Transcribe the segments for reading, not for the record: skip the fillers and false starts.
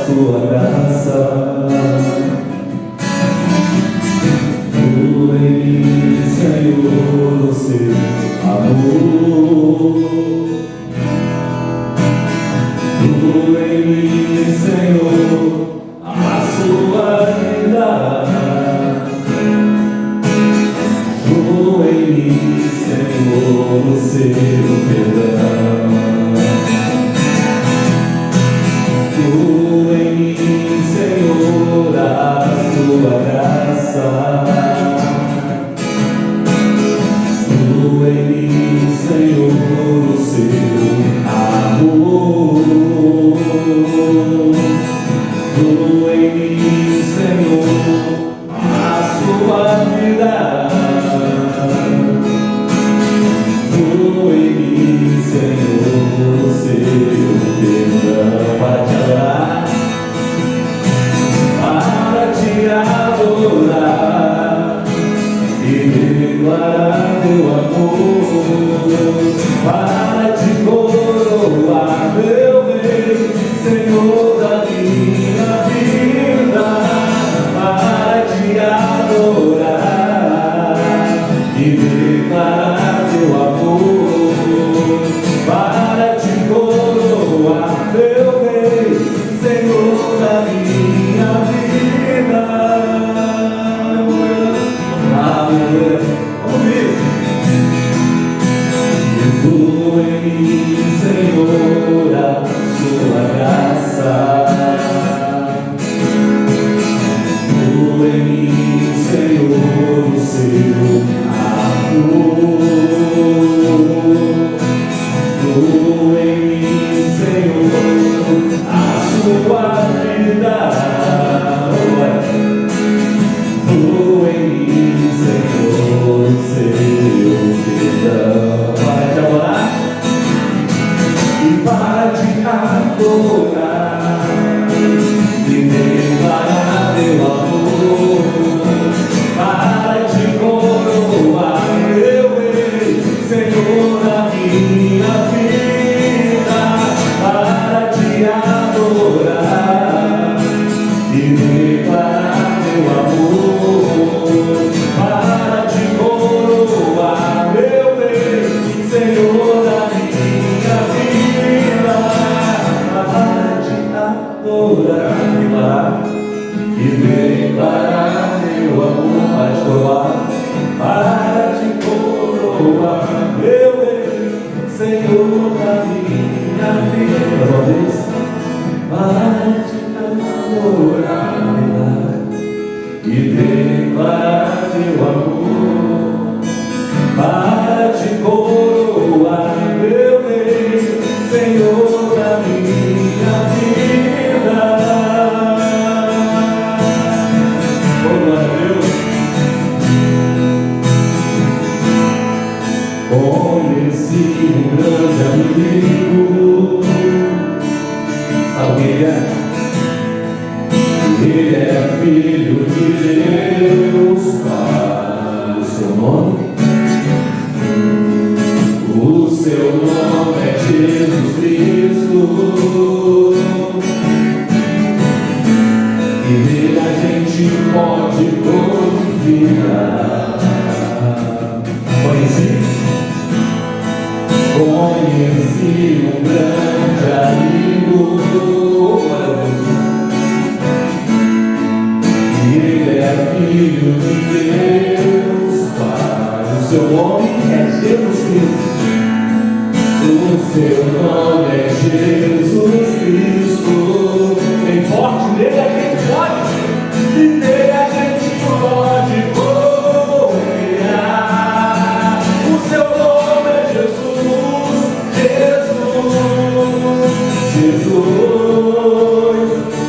sua graça. Flua em mim, Senhor, o seu amor. Flua em mim, Senhor, a sua vida. Flua em mim, Senhor, o seu perdão. Flua em mim, Senhor, a sua graça. Flua em mim, Senhor, o seu amor. Flua em mim, Senhor, a sua vida. Flua em mim, Senhor, o seu perdão. Para te adorar, para te adorar e declarar teu amor, para te coroar, meu bem, Senhor da minha vida, para te adorar e declarar teu amor, para te coroar, meu bem, Senhor da minha vida. Aleluia. Vamos ver. Flua em mim, Senhor, a sua graça. Flua em mim, Senhor, o seu amor. Flua em mim, Senhor, a sua vida. Flua em mim, Senhor, o seu perdão. Para te adorar e para te adorar e declarar teu amor, para te coroar, meu bem, Senhor da minha vida, para te adorar e declarar teu amor, para te coroar, meu bem, Senhor da minha vida, para te adorar e declarar teu amor, para te coroar, para te coroar, meu bem, Senhor da minha vida. Uma vez, para te adorar e declarar teu amor, para te coroar, meu bem, Senhor da minha vida. Oh, glória a Deus. Conheci um grande amigo. Sabe quem ele é? Ele é filho de Deus. Pai. O seu nome? O seu nome é Jesus Cristo. E nele a gente pode confiar. Conheci um grande amigo. Ele é filho de Deus Pai. O seu nome é Jesus Cristo. O seu nome é Jesus Cristo. Bem forte, nele a gente pode. E nele a gente pode confiar. O seu nome é Jesus. Jesus,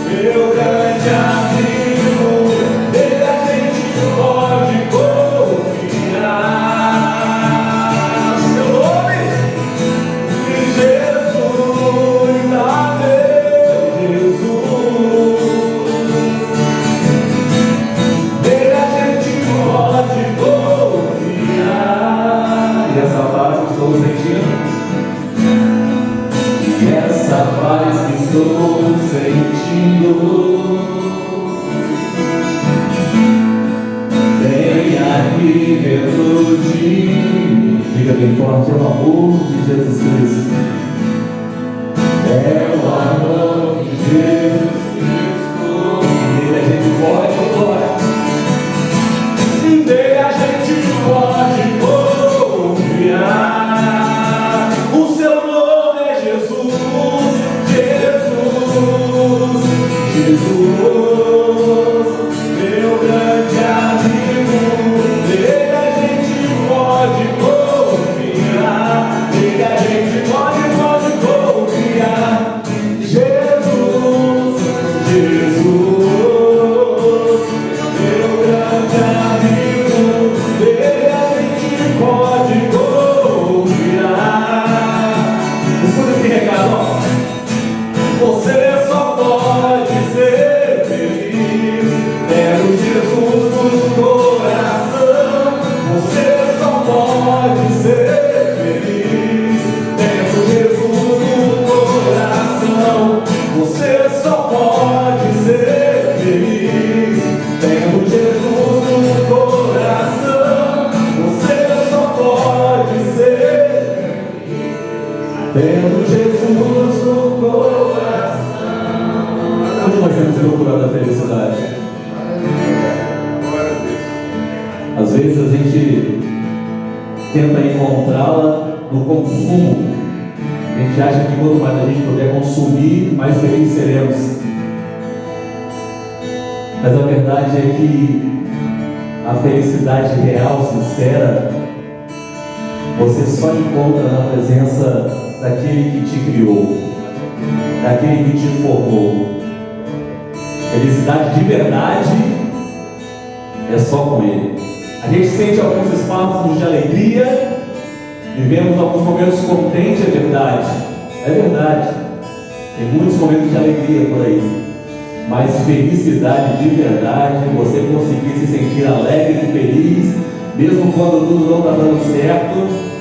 meu grande amigo, nele a gente pode confiar. Seu nome, Jesus, amém, Jesus. Nele a gente pode confiar. E essa paz que estou sentindo, essa paz que estou sentindo, Vem aqui dentro de mim. Diga bem forte, é o amor de Jesus Cristo. É o amor de Jesus Cristo. Nele a gente pode confiar. Nele a gente pode confiar. O seu nome é Jesus. Jesus, meu grande amigo, nele a gente pode confiar, nele a gente pode confiar. Jesus, Jesus, meu grande amigo, nele a gente pode confiar. Escuta esse recado, ó. Você só pode ser feliz tendo Jesus no coração. Você só pode ser feliz tendo Jesus no coração. Você só pode ser feliz tendo Jesus no coração. Você só pode ser feliz tendo Jesus no coração. Onde nós temos procurado a felicidade? Às vezes a gente tenta encontrá-la no consumo. A gente acha que quanto mais a gente puder consumir, mais felizes seremos. Mas a verdade é que a felicidade real, sincera, você só encontra na presença daquele que te criou, daquele que te formou. Felicidade de verdade é só com Ele. A gente sente alguns espaços de alegria, vivemos alguns momentos contentes, é verdade. É verdade. Tem muitos momentos de alegria por aí. Mas felicidade de verdade, você conseguir se sentir alegre e feliz, mesmo quando tudo não está dando certo,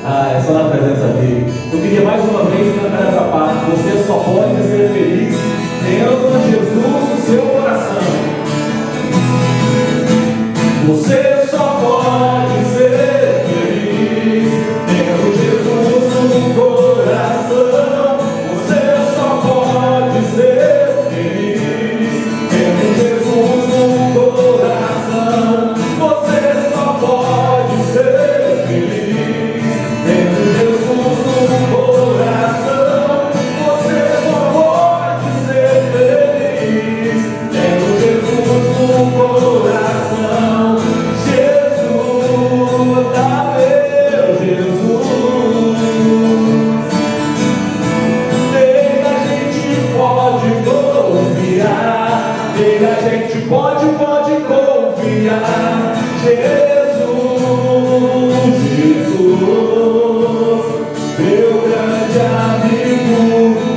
é só na presença dele. Eu queria mais uma vez cantar essa parte. Você só pode ser feliz tendo Jesus no seu coração. Você só pode ser feliz tendo Jesus no coração. Você só pode ser feliz tendo Jesus no coração. Você só pode ser feliz tendo Jesus no coração. Você só pode ser feliz tendo Jesus no coração. Jesus, meu Jesus, nele a gente pode confiar, nele a gente pode confiar. Jesus, meu grande amigo,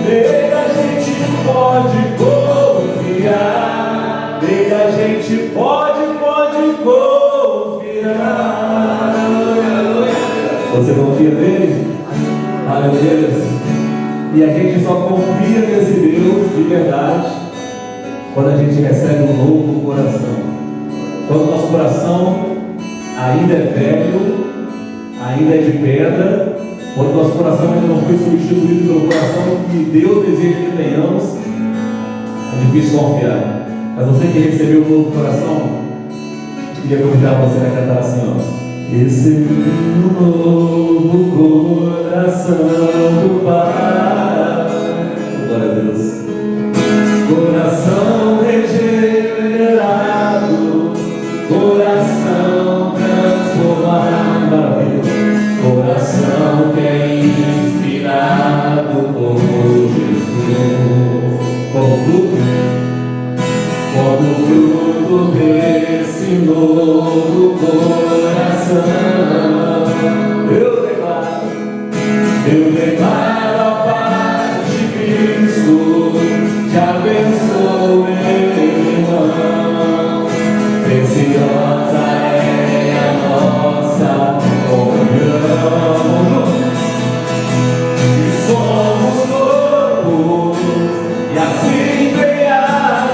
nele a gente pode confiar, nele a gente pode confiar. Você confia nele? Aleluia. E a gente só confia nesse Deus de verdade quando a gente recebe um novo coração. Quando o nosso coração ainda é velho, ainda é de pedra, quando o nosso coração ainda não foi substituído pelo coração que Deus deseja que tenhamos, é difícil confiar. Mas você que recebeu um novo coração, queria convidar você a cantar assim, ó. Recebi um novo coração do Pai. Glória a Deus. Coração regenerado, coração transformado. Maravilha. Coração que é inspirado por Jesus. Como fruto desse novo coração, eu declaro a paz de Cristo, te abençoo, meu irmão. Preciosa é a nossa comunhão, e somos corpo, e assim criados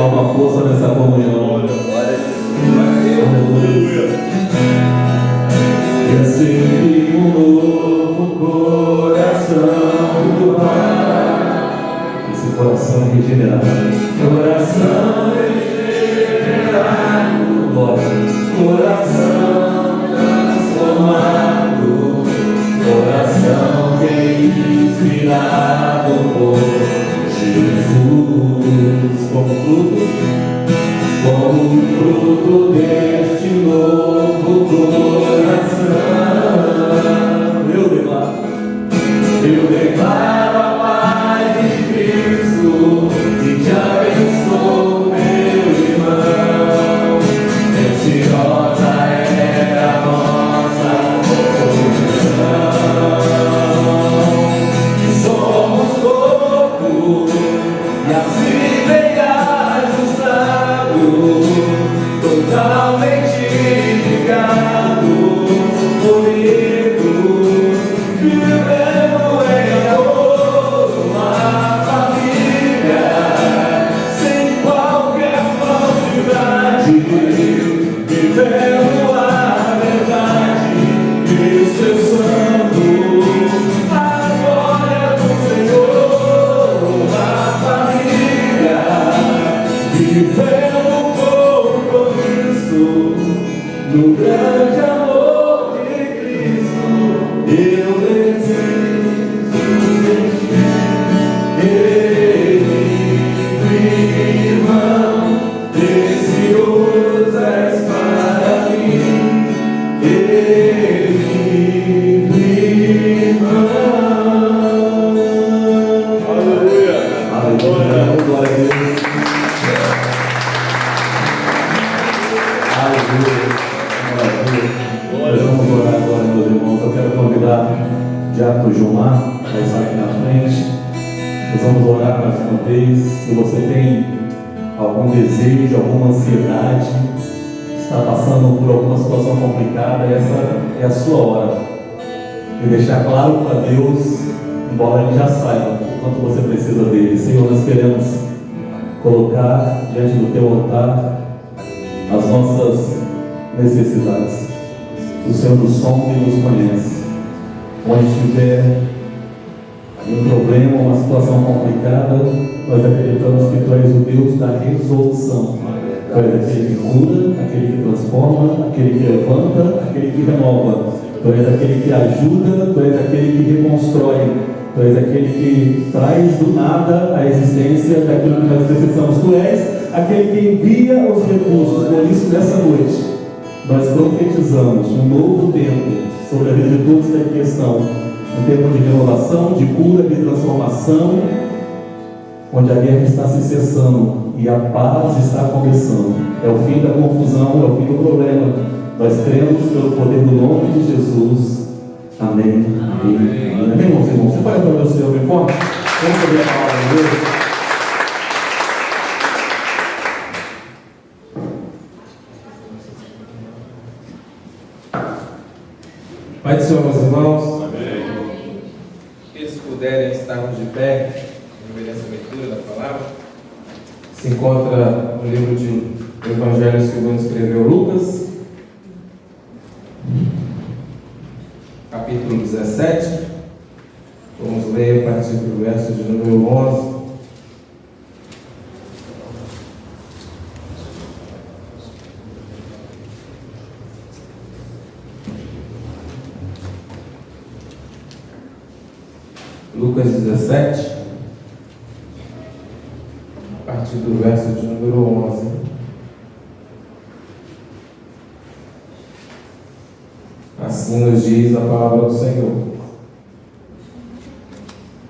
uma força nessa comunhão. Aleluia. Recebi um novo coração do Pai. Esse coração é regenerado. Coração regenerado. Coração transformado. Coração inspirado por Jesus. Como fruto deste novo coração, eu declaro a paz de Cristo e te abençoo, meu irmão. Preciosa é a nossa comunhão. Somos corpo e assim bem ajustado, totalmente ligado, unidos, vivendo em amor, uma família, sem qualquer falsidade, vivendo a verdade, expressando a glória do Senhor, uma família, vivendo no grande amor de Cristo, eu preciso de ti, querido irmão, precioso és para mim, querido irmão. Aleluia! Aleluia! Glória a Deus! Nós vamos orar agora, meus irmãos. Eu quero convidar o Diácono Gilmar para estar aqui na frente. Nós vamos orar mais uma vez. Se você tem algum desejo, alguma ansiedade, está passando por alguma situação complicada, essa é a sua hora. E deixar claro para Deus, embora Ele já saiba o quanto você precisa dele. Senhor, nós queremos colocar diante do teu altar as nossas necessidades. O Senhor nos sonda e nos conhece. Onde tiver um problema, uma situação complicada, nós acreditamos que Tu és o Deus da resolução. Tu és aquele que cura, aquele que transforma, aquele que levanta, aquele que renova. Tu és aquele que ajuda, Tu és aquele que reconstrói. Tu és aquele que traz do nada a existência daquilo que nós precisamos. Tu és aquele que envia os recursos. Por isso, nessa noite, nós profetizamos um novo tempo sobre a vida de todos que aqui estão. Um tempo de renovação, de cura, de transformação, onde a guerra está se cessando e a paz está começando. É o fim da confusão, é o fim do problema. Nós cremos pelo poder do nome de Jesus. Amém. Amém. Amém, irmãos e irmãos. Você pode falar o Senhor bem forte? Vamos fazer a palavra de Deus. Pai do Senhor, meus irmãos, amém. Se eles puderem estarmos de pé, nessa leitura da palavra, se encontra no livro do Evangelho segundo escreveu Lucas, capítulo 17. Vamos ler a partir do verso de número 11. Lucas 17, a partir do verso de número 11. Assim nos diz a palavra do Senhor.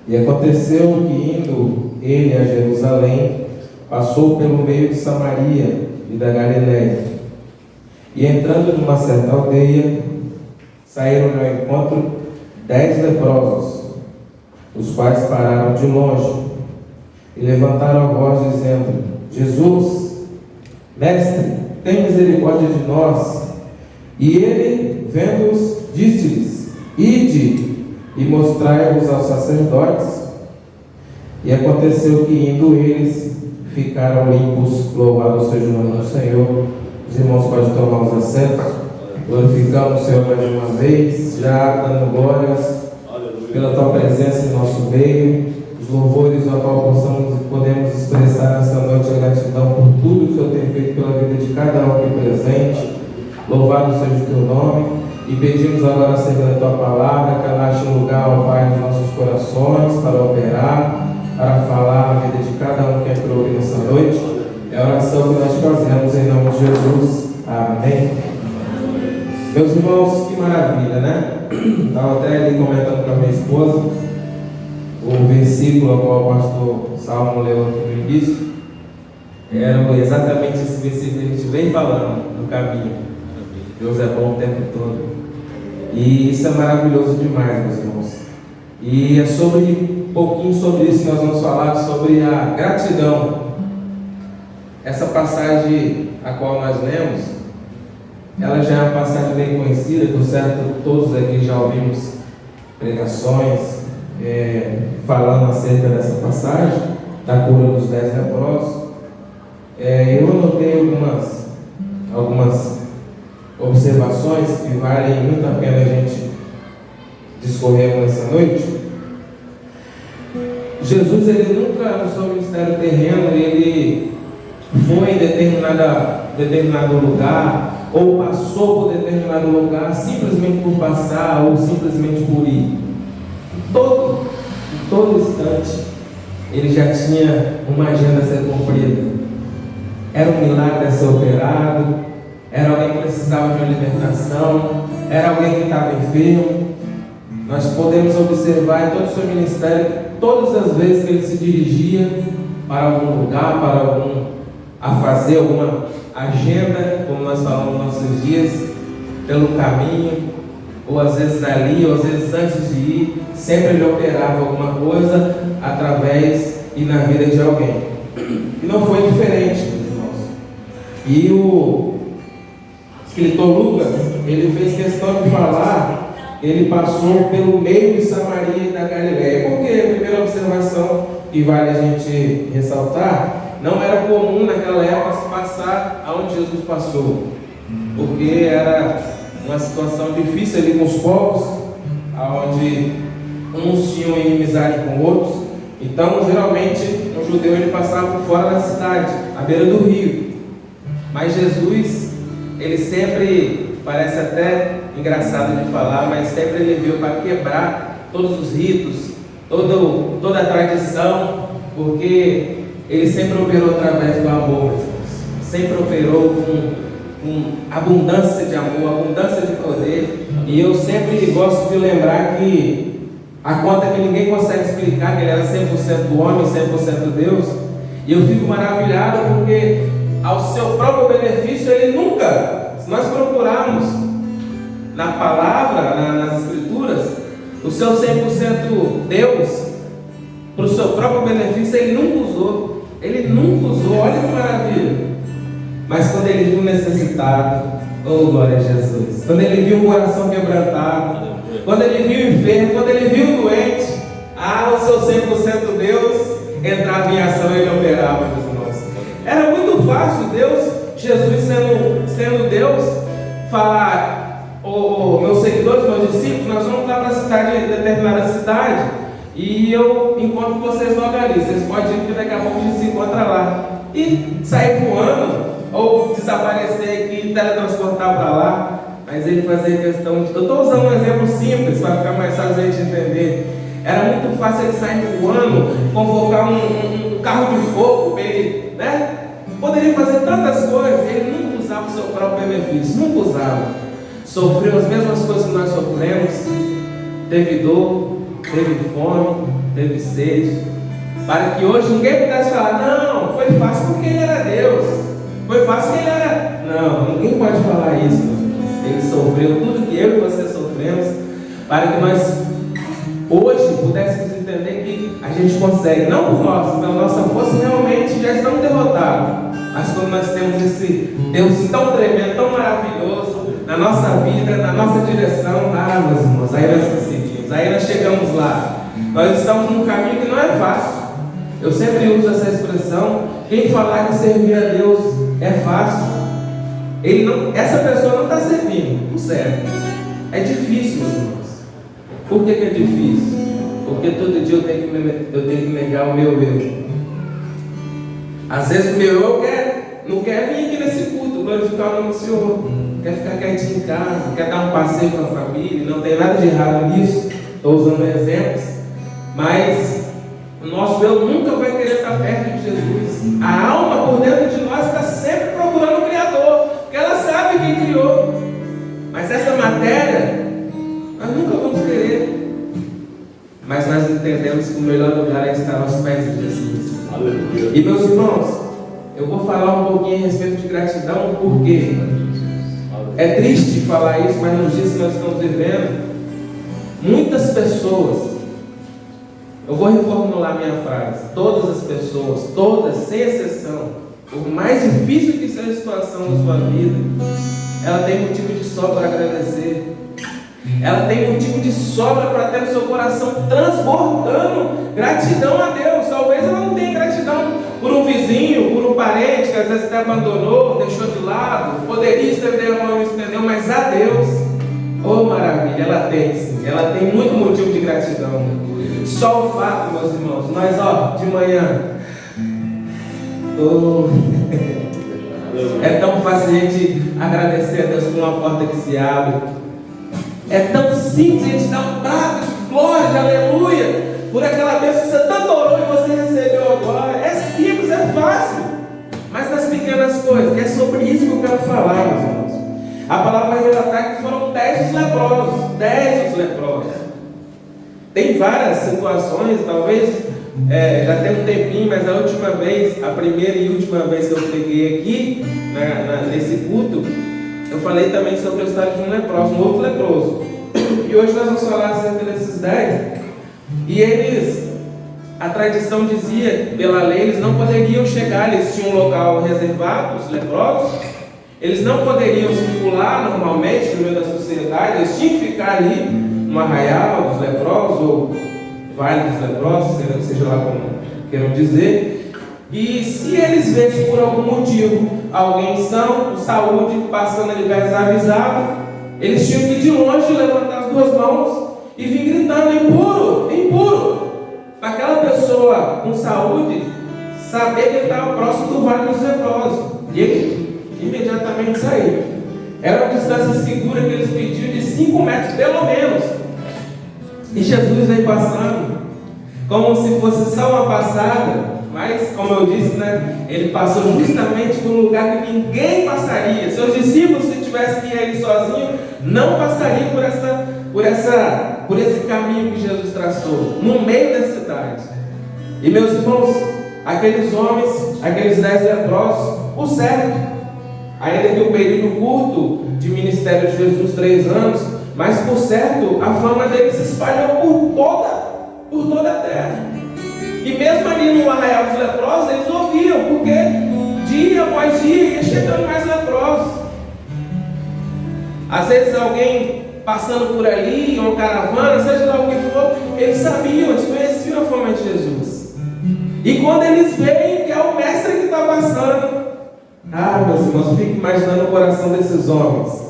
E aconteceu que, indo ele a Jerusalém, passou pelo meio de Samaria e da Galiléia. E entrando numa certa aldeia, saíram ao encontro 10 leprosos, os quais pararam de longe e levantaram a voz dizendo: Jesus, mestre, tem misericórdia de nós. E ele, vendo-os, disse-lhes: Ide e mostrai-vos aos sacerdotes. E aconteceu que, indo eles, ficaram limpos. Louvado seja o nome do Senhor. Os irmãos podem tomar os assentos. Glorificamos o Senhor mais uma vez, já dando glórias pela tua presença em nosso meio. Os louvores a qual podemos expressar nessa noite a gratidão por tudo que o Senhor tem feito pela vida de cada um aqui presente. Louvado seja o teu nome. E pedimos agora, Senhor, a tua palavra, que ela ache lugar, ó Pai, nos nossos corações, para operar, para falar na vida de cada um que entrou aqui nessa noite. É a oração que nós fazemos em nome de Jesus. Amém. Meus irmãos, que maravilha, né? Estava até ali comentando com a minha esposa o versículo ao qual o pastor Salmo leu aqui no início. Era exatamente esse versículo que a gente vem falando no caminho. Deus é bom o tempo todo. E isso é maravilhoso demais, meus irmãos. E é um pouquinho sobre isso que nós vamos falar, sobre a gratidão. Essa passagem a qual nós lemos, ela já é uma passagem bem conhecida, por certo, todos aqui já ouvimos pregações falando acerca dessa passagem, da cura dos 10 leprosos. Eu anotei algumas observações que valem muito a pena a gente discorrer nessa noite. Jesus, ele nunca no seu ministério terreno, ele foi em determinado lugar ou passou por determinado lugar simplesmente por passar ou simplesmente por ir. Em todo instante ele já tinha uma agenda a ser cumprida. Era um milagre a ser operado, era alguém que precisava de uma libertação, era alguém que estava enfermo. Nós podemos observar em todo o seu ministério, todas as vezes que ele se dirigia para algum lugar, a fazer alguma agenda, como nós falamos nos nossos dias, pelo caminho, ou às vezes ali, ou às vezes antes de ir, sempre ele operava alguma coisa através e na vida de alguém. E não foi diferente, meus irmãos. E o escritor Lucas, ele fez questão de falar, ele passou pelo meio de Samaria e da Galileia. Porque a primeira observação que vale a gente ressaltar, não era comum naquela época passar aonde Jesus passou, porque era uma situação difícil ali com os povos, onde uns tinham inimizade com outros. Então, geralmente, um judeu ele passava por fora da cidade, à beira do rio. Mas Jesus, ele sempre, parece até engraçado de falar, mas sempre ele veio para quebrar todos os ritos, toda a tradição, porque ele sempre operou através do amor, sempre operou com abundância de amor, abundância de poder. E eu sempre gosto de lembrar que a conta que ninguém consegue explicar, que ele era 100% do homem, 100% Deus. E eu fico maravilhado porque ao seu próprio benefício ele nunca, se nós procurarmos na palavra, nas escrituras, o seu 100% Deus, para o seu próprio benefício ele nunca usou. Ele nunca usou, olha que maravilha. Mas quando ele viu necessitado, oh glória a Jesus, quando ele viu o coração quebrantado, quando ele viu o enfermo, quando ele viu o doente, o seu 100% Deus entrava em ação e ele operava, meus irmãos. Era muito fácil Jesus sendo Deus, falar: meus seguidores, meus discípulos, nós vamos lá para a cidade, determinada cidade, e eu encontro vocês logo ali. Vocês podem ir, porque daqui a pouco a gente se encontra lá. E sair voando, ou desaparecer aqui e teletransportar para lá. Mas ele fazia questão de... Eu estou usando um exemplo simples para ficar mais fácil a gente entender. Era muito fácil ele sair voando, convocar um carro de fogo para ele, né? Poderia fazer tantas coisas. Ele nunca usava o seu próprio benefício, nunca usava. Sofreu as mesmas coisas que nós sofremos. Teve dor, teve fome, teve sede, para que hoje ninguém pudesse falar: não, foi fácil porque ele era Deus, foi fácil porque ele era... Não, ninguém pode falar isso, meus irmãos. Ele sofreu tudo que eu e você sofremos, para que nós hoje pudéssemos entender que a gente consegue, não por nós, pela nossa força, realmente já estamos derrotados, mas quando nós temos esse Deus tão tremendo, tão maravilhoso na nossa vida, na nossa direção, meus irmãos, aí nós conseguimos, aí nós chegamos lá. Nós estamos num caminho que não é fácil. Eu sempre uso essa expressão, quem falar que servir a Deus é fácil, essa pessoa não está servindo, não serve. É difícil, meus irmãos. Por que é difícil? Porque todo dia eu tenho que negar o meu eu. Às vezes o meu eu não quer vir aqui nesse culto, glorificar o nome do Senhor. Quer ficar quietinho em casa, quer dar um passeio com a família. Não tem nada de errado nisso. Estou usando exemplos. Mas o nosso eu nunca vai querer estar perto de Jesus. A alma por dentro de nós está sempre procurando o Criador, porque ela sabe quem criou. Mas essa matéria, nós nunca vamos querer. Mas nós entendemos que o melhor lugar é estar aos pés de Jesus. Aleluia. E meus irmãos, eu vou falar um pouquinho a respeito de gratidão, porque é triste falar isso, mas nos dias que nós estamos vivendo, muitas pessoas, eu vou reformular minha frase, todas as pessoas, todas, sem exceção, por mais difícil que seja a situação da sua vida, ela tem motivo de sobra para agradecer. Ela tem motivo de sobra para ter no seu coração transbordando gratidão a Deus. Talvez ela não tenha gratidão por um vizinho, por um parente que às vezes até abandonou, deixou de lado, poderia estender a mão e estendeu, mas a Deus, oh maravilha, ela tem sim, ela tem muito motivo de gratidão. Só o fato, meus irmãos, nós de manhã, é tão fácil a gente agradecer a Deus por uma porta que se abre. É tão simples a gente dar um brado de glória, de aleluia, por aquela bênção que você tanto orou e você recebeu agora. É simples, é fácil, mas nas pequenas coisas, e é sobre isso que eu quero falar, meus irmãos. A palavra vai relatar que foram 10 os leprosos, 10 os leprosos. Tem várias situações, talvez já tem um tempinho, mas a primeira e última vez que eu peguei aqui, nesse culto, eu falei também sobre a história de um leproso, um outro leproso. E hoje nós vamos falar acerca desses 10. E eles, a tradição dizia, pela lei, eles não poderiam chegar, eles tinham um local reservado, os leprosos. Eles não poderiam circular normalmente no meio da sociedade, eles tinham que ficar ali no arraial dos leprosos, ou vale dos leprosos, seja lá como queiram dizer. E se eles vissem por algum motivo alguém são, saúde, passando ali desavisado, eles tinham que ir de longe levantar as duas mãos e vir gritando: impuro, impuro, para aquela pessoa com saúde saber que ele estava próximo do vale dos leprosos, e ele imediatamente saiu. Era uma distância segura que eles pediam de 5 metros pelo menos, e Jesus veio passando como se fosse só uma passada. Mas, como eu disse, ele passou justamente por um lugar que ninguém passaria. Seus discípulos, se tivessem que ir ali sozinhos, não passariam por esse caminho que Jesus traçou, no meio da cidade. E, meus irmãos, aqueles homens, aqueles 10 leprosos, por certo, ainda que um período curto de ministério de Jesus, 3 anos, mas por certo, a fama deles se espalhou por toda a terra. E mesmo ali no arraial dos leprosos, eles ouviam, porque dia após dia ia chegando mais leprosos. Às vezes alguém passando por ali, uma caravana, seja lá o que for, eles sabiam, eles conheciam a fama de Jesus. E quando eles veem que é o mestre que está passando, meus irmãos, fico imaginando o coração desses homens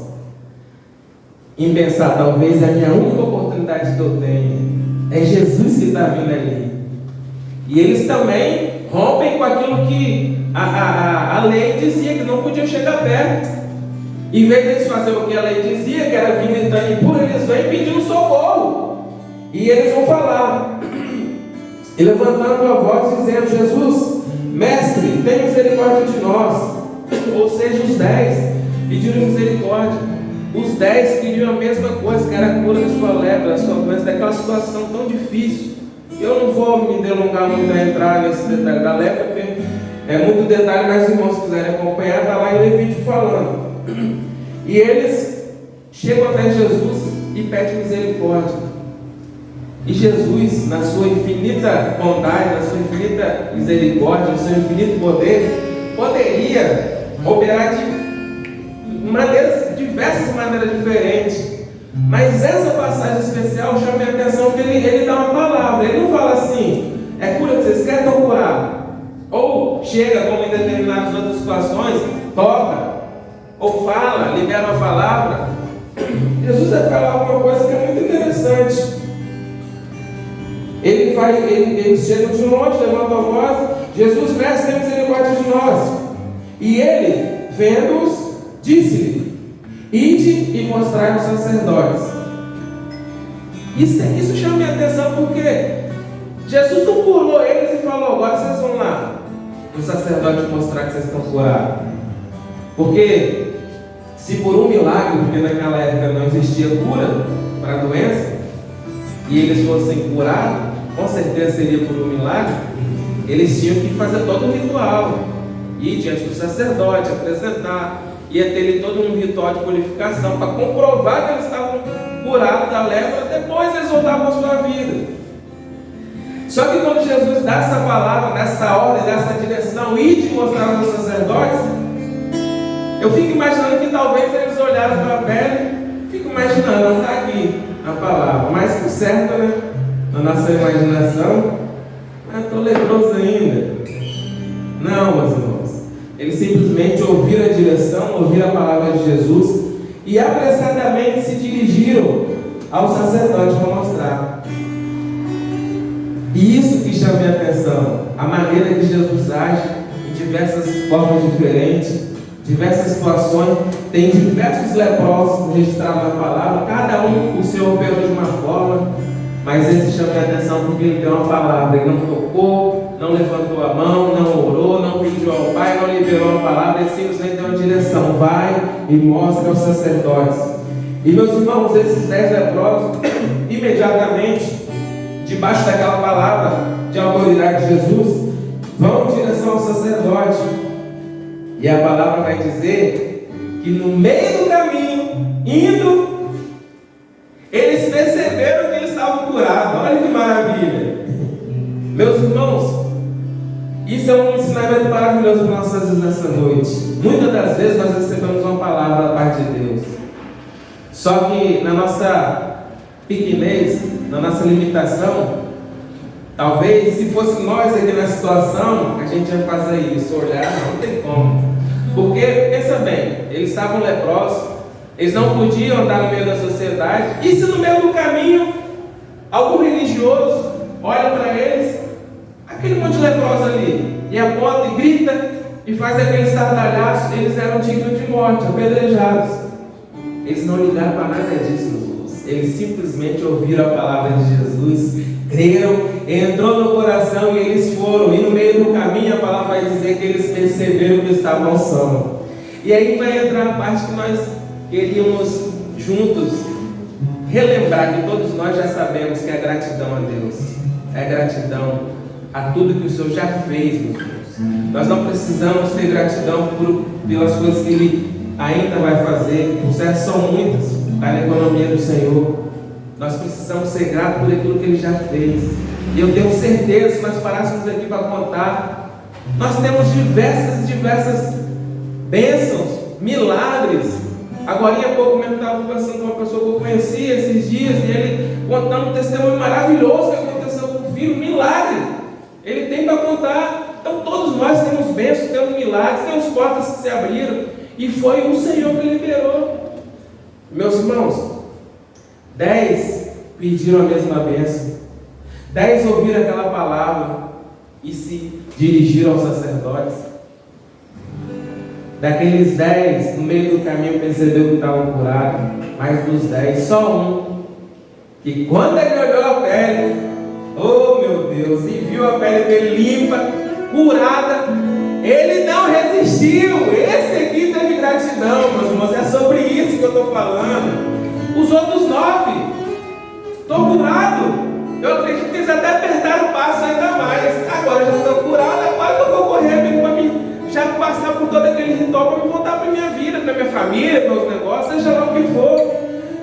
em pensar: talvez é a minha única oportunidade que eu tenho, é Jesus que está vindo ali. E eles também rompem com aquilo que a lei dizia, que não podiam chegar perto. Em vez de eles fazerem o que a lei dizia, que era vir gritando impuro, eles vêm pedindo socorro. E eles vão falar, e levantando a voz, dizendo: Jesus, mestre, tem misericórdia de nós. Ou seja, os 10 pediram misericórdia. Os 10 queriam a mesma coisa, que era a cura da sua lepra, da sua doença, daquela situação tão difícil. Eu não vou me delongar muito a entrar nesse detalhe da lepra, porque é muito detalhe, mas os irmãos, se quiserem acompanhar, está lá em Levítico falando. E eles chegam até Jesus e pedem misericórdia. E Jesus, na sua infinita bondade, na sua infinita misericórdia, no seu infinito poder, poderia operar de diversas maneiras diferentes. Mas essa passagem especial chama a atenção porque ele dá uma palavra. Ele não fala assim: é cura que vocês querem, estão curados. Ou chega, como em determinadas outras situações, toca, ou fala, libera uma palavra. Jesus vai falar uma coisa que é muito interessante. Eles chegam de longe, levantam a voz. Jesus, mestre, tem misericórdia de nós. E ele, vendo-os, disse-lhe: ide e mostrai aos sacerdotes. Isso chama minha atenção porque Jesus não curou eles e falou: agora vocês vão lá o sacerdote mostrar que vocês estão curados. Porque se por um milagre, porque naquela época não existia cura para a doença, e eles fossem curados, com certeza seria por um milagre, eles tinham que fazer todo um ritual, ir diante do sacerdote, apresentar, ia ter todo um ritual de purificação para comprovar que eles estavam curados da lepra, depois eles voltavam à sua vida. Só que quando Jesus dá essa palavra, dessa ordem, dessa direção, ir de mostrar aos sacerdotes, eu fico imaginando que talvez eles olharam para a pele, fico imaginando, não está aqui a palavra, mas por certo, né, na nossa imaginação, eu estou leproso ainda. Não, meus irmãos, eles simplesmente ouviram a direção, ouviram a palavra de Jesus e apressadamente se dirigiram ao sacerdote para mostrar. E isso que chama minha atenção, a maneira que Jesus age em diversas formas diferentes, diversas situações, tem diversos leprosos registrados na palavra, cada um o Senhor operou de uma forma, mas esse chama minha atenção porque ele deu uma palavra, ele não tocou, não levantou a mão, não orou, não pediu ao Pai, não liberou a palavra, ele simplesmente deu uma direção: vai e mostra aos sacerdotes. E meus irmãos, esses 10 leprosos, imediatamente, debaixo daquela palavra de autoridade de Jesus, vão em direção ao sacerdote. E a palavra vai dizer que no meio do caminho, indo, eles perceberam que eles estavam curados. Olha que maravilha! Meus irmãos, isso é um ensinamento maravilhoso para nossas vidas nessa noite. Muitas das vezes nós recebemos uma palavra da parte de Deus, só que na nossa pequenez, na nossa limitação, talvez se fosse nós aqui na situação, a gente ia fazer isso, olhar, não tem como. Porque, pensa bem, eles estavam leprosos, eles não podiam andar no meio da sociedade, e se no meio do caminho, algum religioso olha para eles, aquele monte de leprosos ali, e aponta e grita, e faz aquele estardalhaço, eles eram dignos de morte, apedrejados. Eles não ligaram para nada disso, meus irmãos. Eles simplesmente ouviram a palavra de Jesus, creram, entrou no coração e eles foram. E no meio do caminho a palavra vai dizer que eles perceberam que estavam sãos. E aí vai entrar a parte que nós queríamos juntos relembrar, que todos nós já sabemos, que é a gratidão a Deus. É a gratidão a tudo que o Senhor já fez, meus irmãos. Nós não precisamos ter gratidão pelas coisas que Ele ainda vai fazer, por certo são muitas, está na economia do Senhor. Nós precisamos ser gratos por aquilo que Ele já fez. E eu tenho certeza, se nós parássemos aqui para contar, nós temos diversas bênçãos, milagres. Agora há pouco mesmo estava conversando com uma pessoa que eu conhecia esses dias, e ele contando um testemunho maravilhoso que aconteceu com o filho, um milagre. Ele tem para contar. Então todos nós temos bênçãos, temos milagres, temos portas que se abriram, e foi o Senhor que liberou. Meus irmãos, 10 pediram a mesma bênção, 10 ouviram aquela palavra e se dirigiram aos sacerdotes. Daqueles 10, no meio do caminho percebeu que estavam curados, mas dos 10, só um, que quando ele olhou a pele, oh meu Deus, e viu a pele dele limpa, curada, ele não resistiu. Esse aqui teve gratidão, meus irmãos, é sobre isso que eu estou falando. Os outros 9, estou curado. Eu acredito que eles até apertaram o passo ainda mais. Agora já estou curado, agora eu vou correr para mim, já passar por todo aquele ritual para me voltar para a minha vida, para a minha família, para os negócios, seja lá o que for.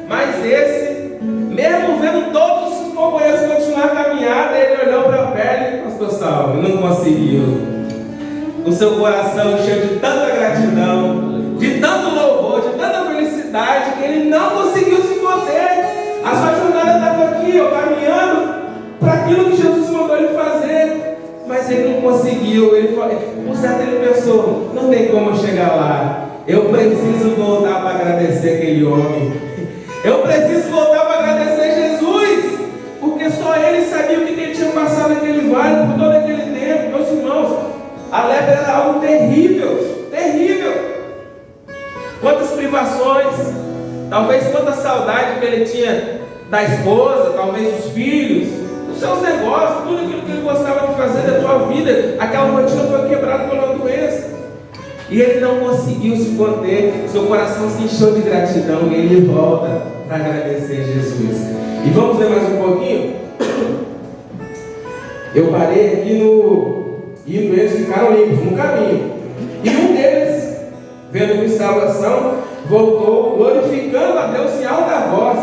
Mas esse, mesmo vendo todos os companheiros continuar a caminhada, ele olhou para a pele, pastor Saulo, não conseguiu. Com seu coração cheio de tanta gratidão, de tanto louvor, de tanta felicidade, que ele não conseguiu se conter. A sua jornada estava aqui, caminhando para aquilo que Jesus mandou ele fazer, mas ele não conseguiu. Por certo ele pensou, não tem como eu chegar lá. Eu preciso voltar para agradecer aquele homem. Eu preciso voltar para agradecer Jesus. Porque só ele sabia o que ele tinha passado naquele vale por todo aquele tempo. Meus irmãos, a lepra era algo terrível, terrível. Quantas privações, talvez quanta saudade que ele tinha da esposa, talvez dos filhos, dos seus negócios, tudo aquilo que ele gostava de fazer da sua vida. Aquela rotina foi quebrada por uma doença. E ele não conseguiu se conter, seu coração se encheu de gratidão e ele volta para agradecer a Jesus. E vamos ver mais um pouquinho? Eu parei aqui e eles ficaram limpos no caminho. E um deles, vendo que estava ação, voltou glorificando a Deus em alta voz.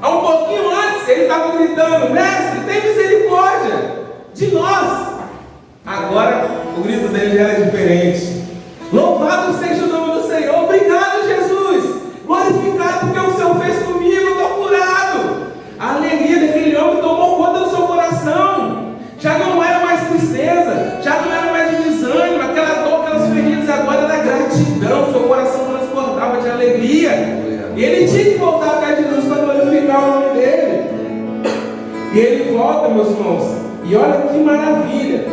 Há um pouquinho antes, ele estava gritando: Mestre, tem misericórdia de nós. Agora, o grito dele já era diferente. Louvado seja o nome do Senhor. Obrigado, Jesus. Glorificado porque o Senhor fez comigo. Eu estou curado. A alegria daquele homem tomou conta do seu coração. Já não era mais tristeza, já não era mais um desânimo, aquela dor, aquelas feridas. Agora era gratidão. Seu coração transbordava de alegria. E ele tinha que voltar até Jesus para glorificar o nome dele. E ele volta, meus irmãos. E olha que maravilha.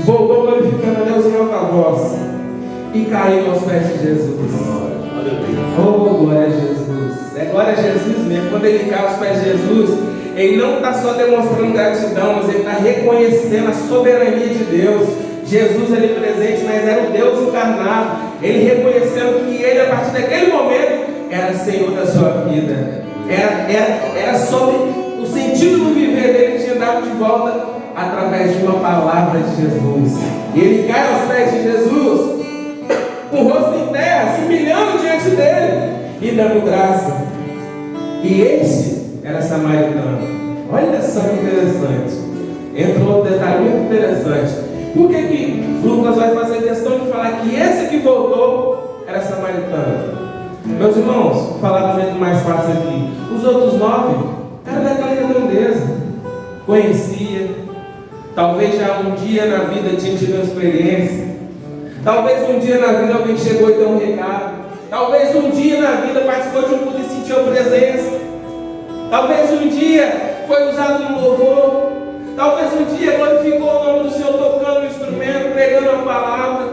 Voltou glorificando a Deus em alta voz e caiu aos pés de Jesus. Oh, glória a Jesus. É glória a Jesus mesmo. Quando ele cai aos pés de Jesus, ele não está só demonstrando gratidão, mas ele está reconhecendo a soberania de Deus. Jesus ali presente, mas era o Deus encarnado. Ele reconhecendo que ele, a partir daquele momento, era Senhor da sua vida. Era sobre o sentido do viver dele, tinha dado de volta através de uma palavra de Jesus. E ele cai aos pés de Jesus, com o rosto em terra, se humilhando diante dele e dando graça. E este era samaritano. Olha só que interessante. Entrou um detalhe muito interessante. Por que Lucas vai fazer questão de falar que esse que voltou era samaritano? Meus irmãos, vou falar do jeito mais fácil aqui. Os outros 9 eram daquela redondeza, conhecia. Talvez já um dia na vida tinha tido uma experiência. Talvez um dia na vida alguém chegou e deu um recado. Talvez um dia na vida participou de um culto e sentiu a presença. Talvez um dia foi usado no louvor. Talvez um dia glorificou o nome do Senhor tocando o instrumento, pregando a palavra.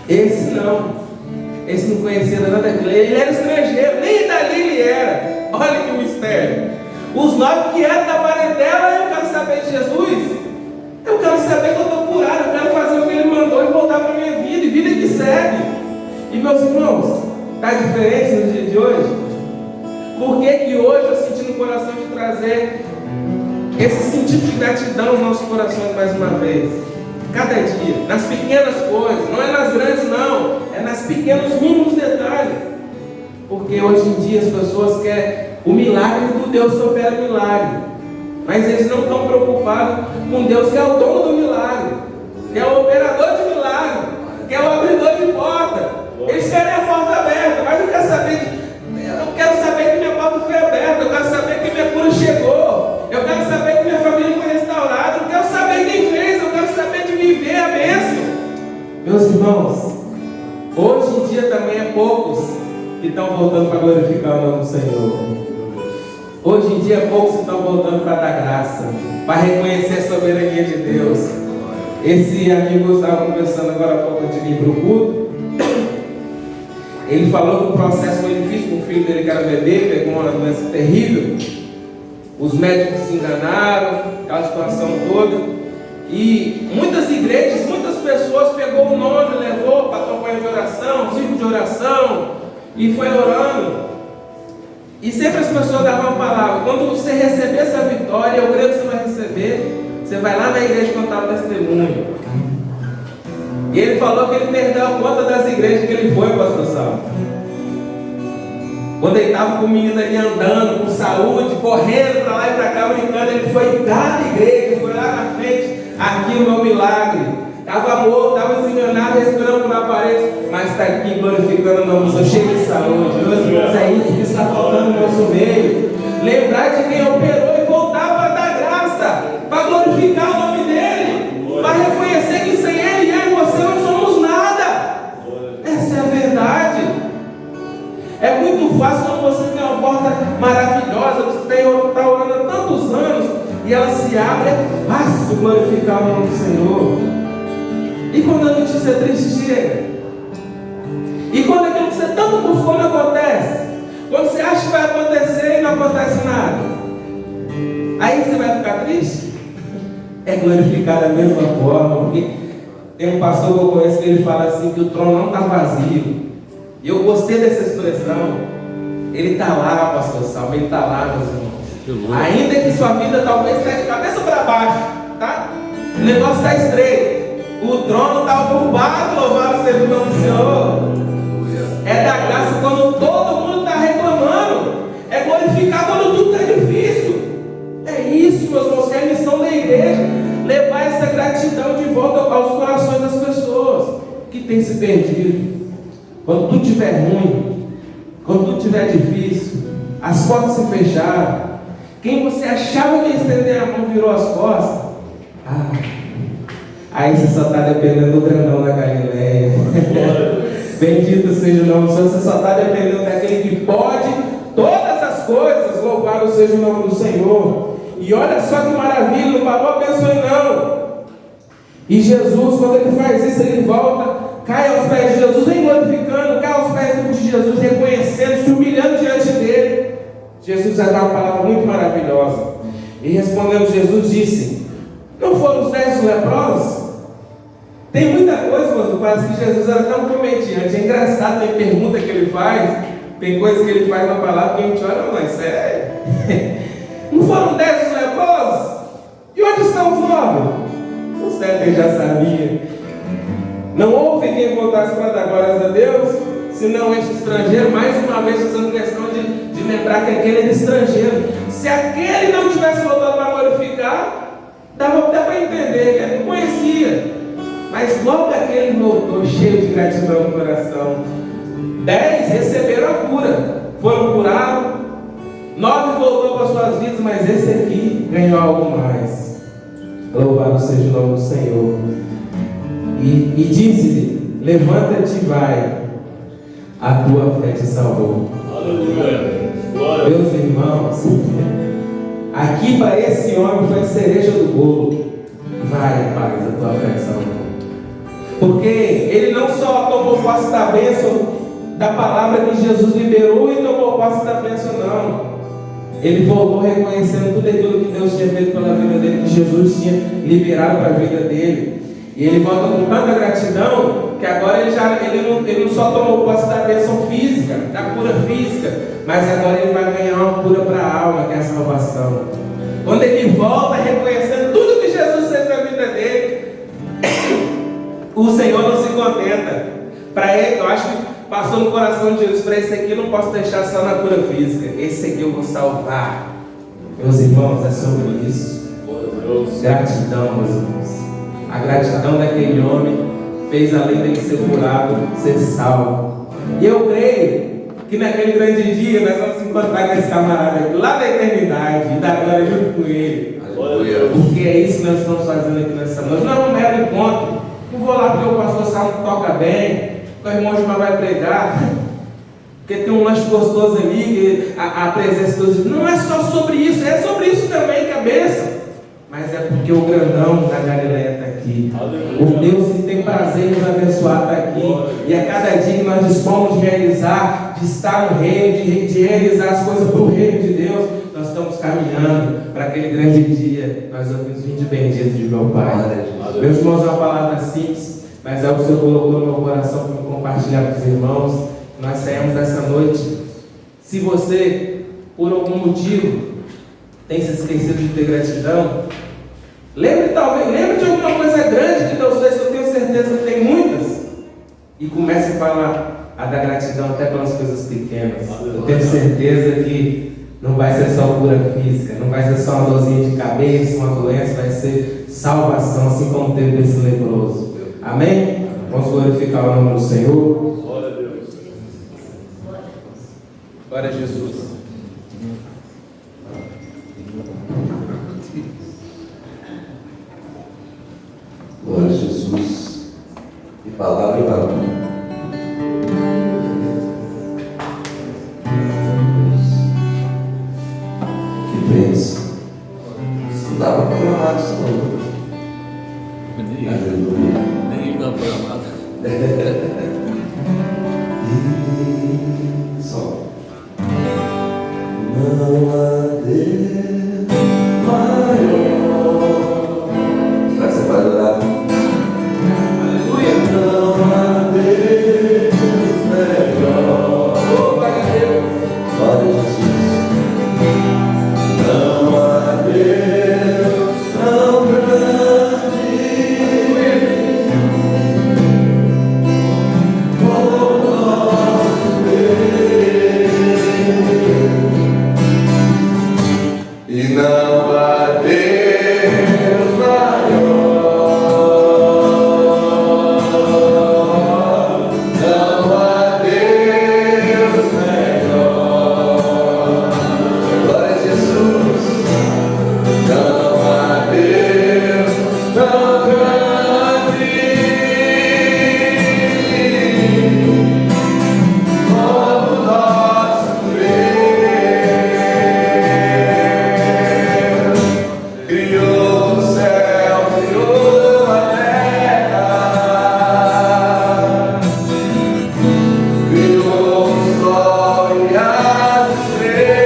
Esse não. Esse não conhecia nada daquilo. Ele era estrangeiro, nem dali ele era. Olha que mistério. Os 9 que eram da parentela, eu quero saber de Jesus. Eu quero saber que eu estou curado. Eu quero fazer o que ele mandou e voltar para a minha vida. E vida que segue. E meus irmãos, está diferente no dia de hoje? Por que hoje eu senti no coração de trazer esse sentido de gratidão aos nossos corações mais uma vez? Cada dia, nas pequenas coisas, não é nas grandes não, é nas pequenos mínimos detalhes. Porque hoje em dia as pessoas querem o milagre do Deus que opera milagre, mas eles não estão preocupados com Deus que é o dono do milagre, que é o operador de milagre, que é o abridor de porta. Eles querem a porta aberta, mas não quer saber eu quero saber que minha porta foi aberta, eu quero saber que minha cura chegou, eu quero saber que minha família foi restaurada, eu quero saber quem fez, eu quero saber de viver a bênção. Meus irmãos, hoje em dia também é poucos que estão voltando para glorificar o nome do Senhor. Hoje em dia poucos estão voltando para dar graça, para reconhecer a soberania de Deus. Esse amigo estava conversando agora há pouco antes de ir para o culto. Ele falou que o processo foi difícil com o filho dele que era bebê, pegou uma doença terrível. Os médicos se enganaram, aquela situação toda. E muitas igrejas, muitas pessoas pegou o nome, levou para a campanha de oração, círculo de oração, e foi orando. E sempre as pessoas davam a palavra. Quando você receber essa vitória, eu creio que você vai receber, você vai lá na igreja contar o testemunho. E ele falou que ele perdeu a conta das igrejas que ele foi, pastor Salvo. Quando ele estava com o menino ali andando, com saúde, correndo para lá e para cá, brincando, ele foi em cada igreja, foi lá na frente, aqui o meu milagre. Estava morto, estava desenganado, respirando por aparelhos, mas está aqui glorificando o nome do Senhor, cheio de saúde. Meus irmãos, é isso que está faltando no nosso meio. Lembrar de quem operou e voltar para dar graça, para glorificar o nome se abre, é fácil glorificar o nome do Senhor. E quando a notícia triste chega? E quando aquilo que você tanto buscou não acontece? Quando você acha que vai acontecer e não acontece nada? Aí você vai ficar triste? É glorificar da mesma forma, porque tem um pastor que eu conheço que ele fala assim, que o trono não está vazio. E eu gostei dessa expressão. Ele está lá, pastor Salmo, ele está lá, meus irmãos. Ainda que sua vida talvez esteja de cabeça para baixo, tá? O negócio está estreito. O trono está ocupado, louvado seja o nome do Senhor. É da graça quando todo mundo está reclamando. É glorificar quando tudo está difícil. É isso, meus irmãos, que é a missão da igreja. Levar essa gratidão de volta aos corações das pessoas que têm se perdido. Quando tudo estiver ruim, quando tudo estiver difícil, as portas se fecharam, quem você achava que ia estender a mão virou as costas. Aí você só está dependendo do grandão da Galileia. Bendito seja o nome do Senhor. Você só está dependendo daquele que pode todas as coisas. Louvado seja o nome do Senhor. E olha só que maravilha, não parou a pessoa não. E Jesus, quando ele faz isso, ele volta, cai aos pés de Jesus, vem glorificando, cai aos pés de Jesus, reconhecendo, se humilhando diante dele. Jesus vai dar uma palavra muito maravilhosa. E respondendo, Jesus disse: não foram os 10 leprosos? Tem muita coisa, mas parece que Jesus era tão comediante. É engraçado, tem pergunta que ele faz, tem coisa que ele faz na palavra que a gente olha, mas sério? Não foram 10 leprosos? E onde estão os 9? O Sérgio já sabia. Não houve quem voltasse para dar glórias a Deus, senão este estrangeiro, mais uma vez fazendo questão de lembrar que aquele era estrangeiro. Se aquele não tivesse voltado para glorificar, dava até para entender que ele não conhecia. Mas logo aquele voltou cheio de gratidão no coração. 10 receberam a cura, foram curados. 9 voltou para suas vidas, mas esse aqui ganhou algo mais. Louvado seja o nome do Senhor. E disse-lhe: levanta-te e vai, a tua fé te salvou. Aleluia. Meus irmãos, aqui para esse homem foi a cereja do bolo. Vai, paz, a tua fé te salvou. Porque ele não só tomou posse da bênção da palavra que Jesus liberou e tomou posse da bênção, não. Ele voltou reconhecendo tudo aquilo que Deus tinha feito pela vida dele, que Jesus tinha liberado para a vida dele. E ele volta com tanta gratidão que agora ele não só tomou posse da bênção física, da cura física, mas agora ele vai ganhar uma cura para a alma, que é a salvação. Quando ele volta reconhecendo tudo que Jesus fez na vida dele, o Senhor não se contenta. Para ele, eu acho que passou no coração de Jesus: para esse aqui eu não posso deixar só na cura física, esse aqui eu vou salvar. Meus irmãos, é sobre isso. Gratidão, meus irmãos. A gratidão daquele homem fez, além dele ser curado, ser salvo. E eu creio que naquele grande dia nós vamos encontrar com esse camarada aqui, lá da eternidade, e dar glória junto com ele. Porque é isso que nós estamos fazendo aqui nessa noite. Não é um mero encontro. Não vou lá porque o pastor Salmo toca bem, o irmão Gilmar vai pregar, porque tem um lanche gostoso ali, a presença de Deus. Não é só sobre isso, é sobre isso também, cabeça. Mas é porque o grandão da Galileia está aqui. O Deus que tem prazer em nos abençoar está aqui. E a cada dia que nós dispomos de realizar, de estar no reino, de realizar as coisas para o reino de Deus, nós estamos caminhando para aquele grande dia. Nós ouvimos: vinde bendito de meu Pai. Meus irmãos, é uma palavra simples, mas é o que o Senhor colocou no meu coração para compartilhar com os irmãos. Nós saímos essa noite. Se você, por algum motivo, tem se esquecido de ter gratidão, lembre de alguma coisa grande que Deus fez, que eu tenho certeza que tem muitas, e comece a falar a dar gratidão até pelas coisas pequenas. Eu tenho certeza que não vai ser só cura física, não vai ser só uma dorzinha de cabeça, uma doença, vai ser salvação, assim como teve desse leproso. Amém? Vamos glorificar o nome do Senhor. Glória a Deus. Glória a Jesus. Glória a Jesus. E palavra e barulho. Que bênção. Não dava para E só. Não há Deus maior. Será que você pode orar? Aleluia. Não há Deus melhor. Glória a Deus. Glória a Jesus. Não há Deus tão grande como nosso Deus. E não há Deus maior. Não há Deus melhor. Glória a Jesus. Não há Deus tão grande como nosso Deus. Criou o céu, criou a terra, criou o sol e as estrelas.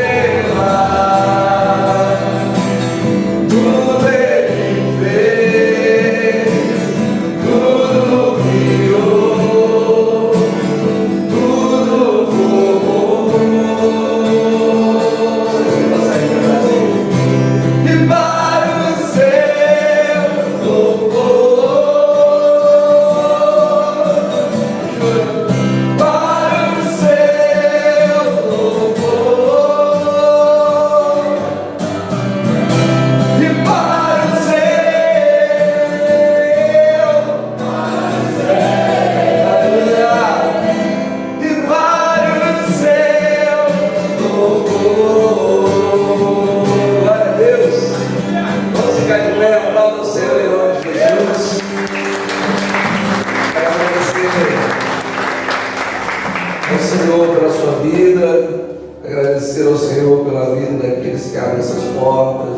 Tudo Ele fez, tudo criou, tudo formou. E para o seu louvor, para o seu louvor. E para o seu, aleluia, e para o seu louvor. Glória a Deus. Vamos ficar de pé, aplauda o Senhor em nome de Jesus. Agradecer ao Senhor pela sua vida, agradecer ao Senhor pela vida daqueles que abrem essas portas,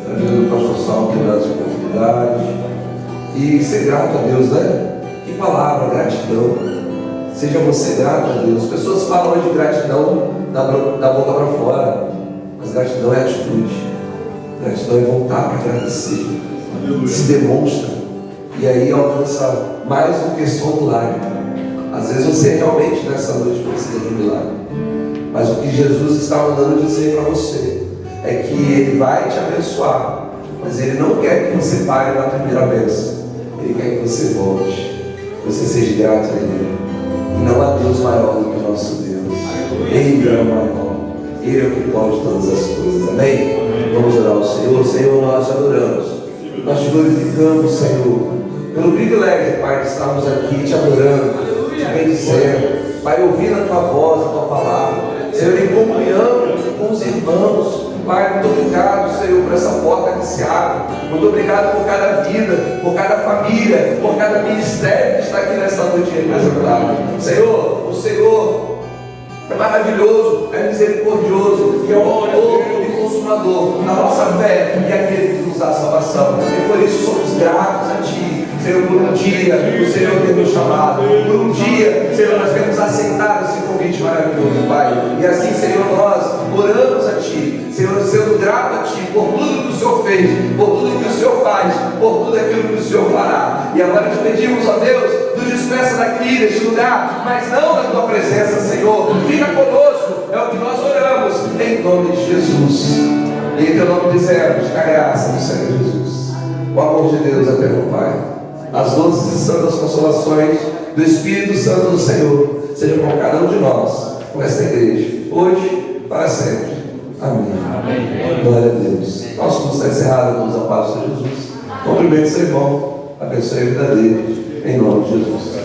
pela vida do pastor Saulo que dá as oportunidades, e ser grato a Deus, né? Que palavra, gratidão. Seja você grato a Deus. As pessoas falam de gratidão da boca para fora, mas gratidão é atitude, gratidão é voltar para agradecer, se demonstra, e aí alcança mais do que só um milagre. Às vezes você realmente nessa noite precisa de um milagre, mas o que Jesus está mandando dizer para você é que Ele vai te abençoar, mas Ele não quer que você pare na primeira bênção. Ele quer que você volte, que você seja grato a Ele. E não há Deus maior do que o nosso Deus. Ele é o maior, Ele é o que pode todas as coisas. Amém? Vamos orar ao Senhor. Senhor, nós adoramos, nós te glorificamos, Senhor, pelo privilégio, Pai, de estarmos aqui te adorando, te bendizendo, Pai, ouvindo a tua voz, a tua palavra, Senhor, em comunhão com os irmãos. Pai, muito obrigado, Senhor, por essa porta que se abre. Muito obrigado por cada vida, por cada família, por cada ministério que está aqui nessa noite representado. Senhor, o Senhor é maravilhoso, é misericordioso, que é o autor e consumador da nossa fé e aquele que nos dá salvação. E por isso somos gratos a Ti, Senhor, por um dia o Senhor ter nos chamado, por um dia, Senhor, nós temos aceitado esse convite maravilhoso, Pai. E assim, Senhor, nós oramos a Ti, Senhor, sendo grato a Ti por tudo que o Senhor fez, por tudo que o Senhor faz, por tudo aquilo que o Senhor fará. E agora te pedimos, ó Deus, nos despeça daqui, deste lugar, mas não da Tua presença, Senhor. Fica conosco, é o que nós oramos, em nome de Jesus. E em Teu nome dizemos, a graça do Senhor Jesus, o amor de Deus eterno Pai, as doces e santas consolações do Espírito Santo do Senhor, seja com cada um de nós, com esta igreja, hoje, para sempre. Amém. Amém. Glória a Deus. Nosso curso está encerrado, irmãos, a paz do Senhor Jesus. Cumprimente seu irmão, abençoe a vida dele, em nome de Jesus.